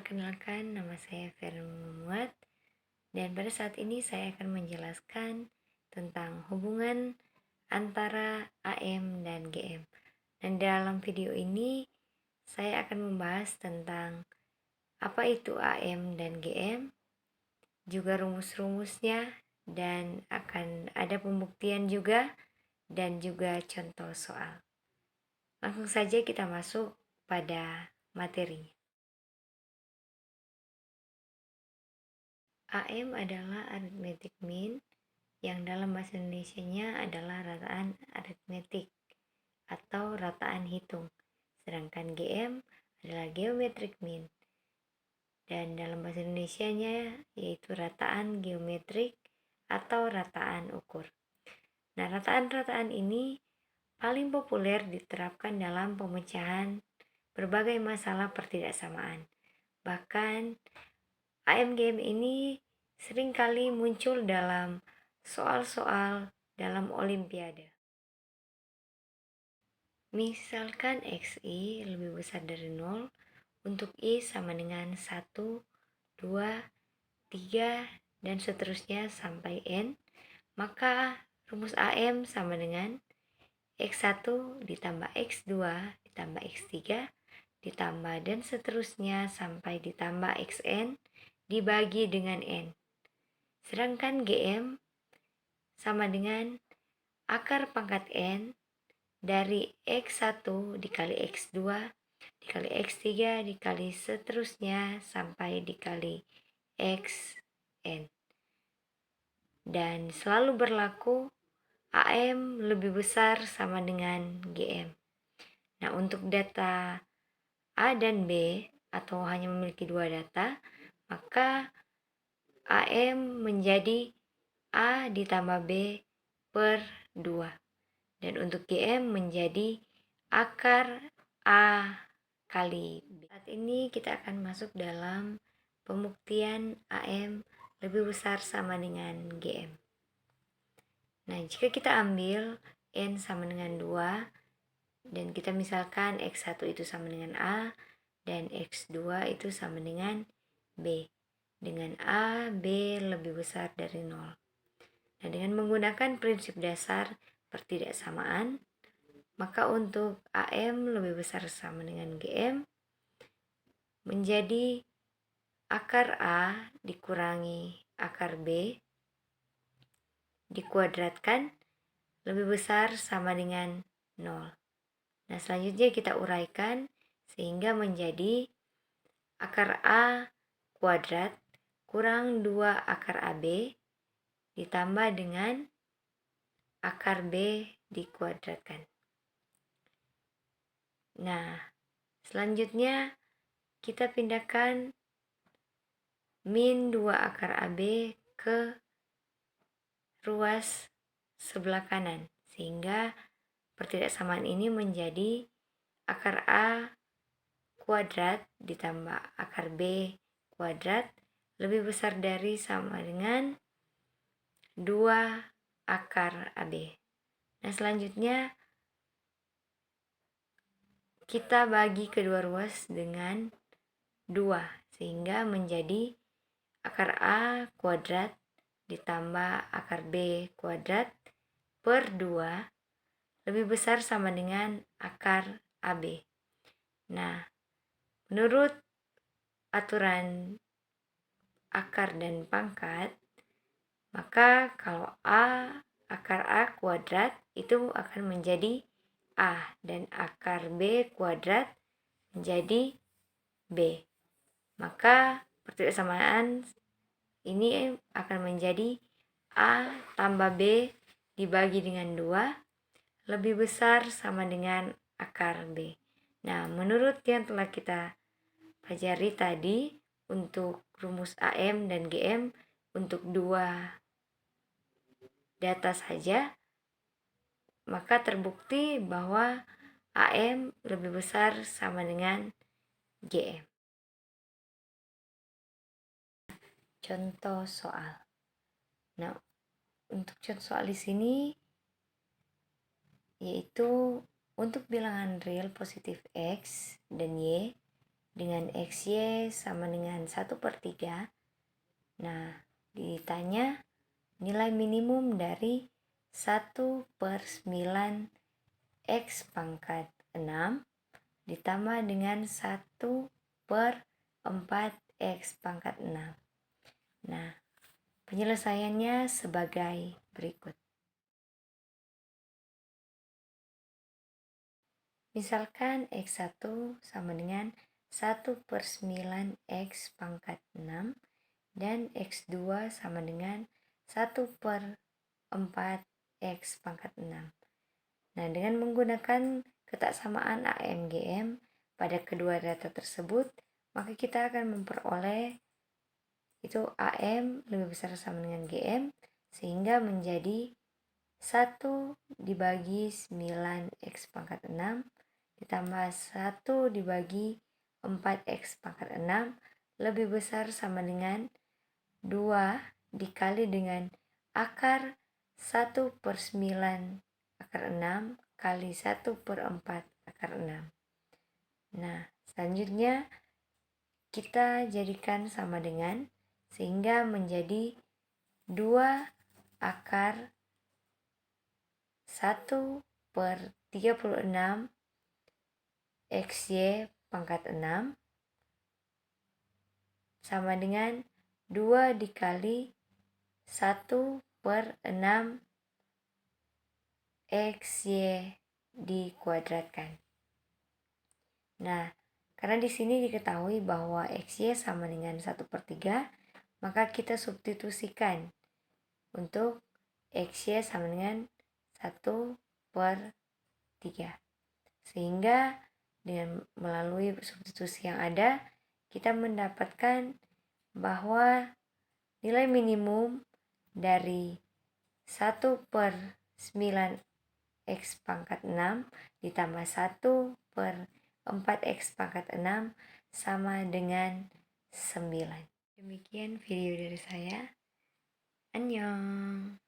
Perkenalkan, nama saya Feren Muhammad, dan pada saat ini saya akan menjelaskan tentang hubungan antara AM dan GM. Dan dalam video ini, saya akan membahas tentang apa itu AM dan GM, juga rumus-rumusnya, dan akan ada pembuktian juga, dan juga contoh soal. Langsung saja kita masuk pada materinya. AM adalah arithmetic mean, yang dalam bahasa Indonesianya adalah rataan aritmetik atau rataan hitung. Sedangkan GM adalah geometric mean, dan dalam bahasa Indonesianya yaitu rataan geometrik atau rataan ukur. Nah, rataan-rataan ini paling populer diterapkan dalam pemecahan berbagai masalah pertidaksamaan. Bahkan AMGM ini seringkali muncul dalam soal-soal dalam olimpiade. Misalkan XI lebih besar dari 0, untuk I sama dengan 1, 2, 3, dan seterusnya sampai N, maka rumus AM sama dengan X1 ditambah X2 ditambah X3 ditambah dan seterusnya sampai ditambah Xn dibagi dengan N. Sedangkan GM sama dengan akar pangkat N dari X1 dikali X2 dikali X3 dikali seterusnya sampai dikali Xn. Dan selalu berlaku AM lebih besar sama dengan GM. Nah, untuk data A dan B atau hanya memiliki dua data, maka AM menjadi A ditambah B per 2. Dan untuk GM menjadi akar A kali B. Saat ini kita akan masuk dalam pembuktian AM lebih besar sama dengan GM. Nah, jika kita ambil N sama dengan 2, dan kita misalkan X1 itu sama dengan A, dan X2 itu sama dengan B. Dengan A, B lebih besar dari 0. Nah, dengan menggunakan prinsip dasar pertidaksamaan, maka untuk AM lebih besar sama dengan GM menjadi akar A dikurangi akar B dikuadratkan lebih besar sama dengan 0. Nah, selanjutnya kita uraikan sehingga menjadi akar A kuadrat kurang 2 akar AB ditambah dengan akar B dikuadratkan. Nah, selanjutnya kita pindahkan min 2 akar AB ke ruas sebelah kanan, sehingga pertidaksamaan ini menjadi akar A kuadrat ditambah akar B kuadrat lebih besar dari sama dengan 2 akar AB. Nah, selanjutnya kita bagi kedua ruas dengan 2 sehingga menjadi akar A kuadrat ditambah akar B kuadrat per 2 lebih besar sama dengan akar AB. Nah, menurut aturan akar dan pangkat, maka kalau akar A kuadrat itu akan menjadi A, dan akar B kuadrat menjadi B. Maka pertidaksamaan ini akan menjadi A tambah B dibagi dengan 2 lebih besar sama dengan akar B. Nah, menurut yang telah kita pelajari tadi, untuk rumus AM dan GM untuk dua data saja, maka terbukti bahwa AM lebih besar sama dengan GM. Contoh soal. Nah, untuk contoh soal di sini yaitu untuk bilangan real positif X dan Y dengan XY sama dengan 1/3. Nah, ditanya nilai minimum dari 1/9 X pangkat 6 ditambah dengan 1/4 X pangkat 6. Nah, penyelesaiannya sebagai berikut. Misalkan X1 sama dengan 1/9 X pangkat 6 dan X2 sama dengan 1/4 X pangkat 6. Nah, dengan menggunakan ketaksamaan AMGM pada kedua data tersebut, maka kita akan memperoleh itu AM lebih besar sama dengan GM, sehingga menjadi 1 dibagi 9 X pangkat 6 ditambah 1 dibagi 4 X pangkat 6 lebih besar sama dengan 2 dikali dengan akar 1/9 akar 6 kali 1/4 akar 6. Nah, selanjutnya kita jadikan sama dengan, sehingga menjadi 2 akar 1/36 XY pangkat 6 sama dengan 2 dikali 1/6 XY dikuadratkan. Nah, karena di sini diketahui bahwa XY sama dengan 1/3, maka kita substitusikan untuk XY sama dengan 1/3. Sehingga dengan melalui substitusi yang ada, kita mendapatkan bahwa nilai minimum dari 1/9 X pangkat 6 ditambah 1/4 X pangkat 6 sama dengan 9. Demikian video dari saya. Annyeong.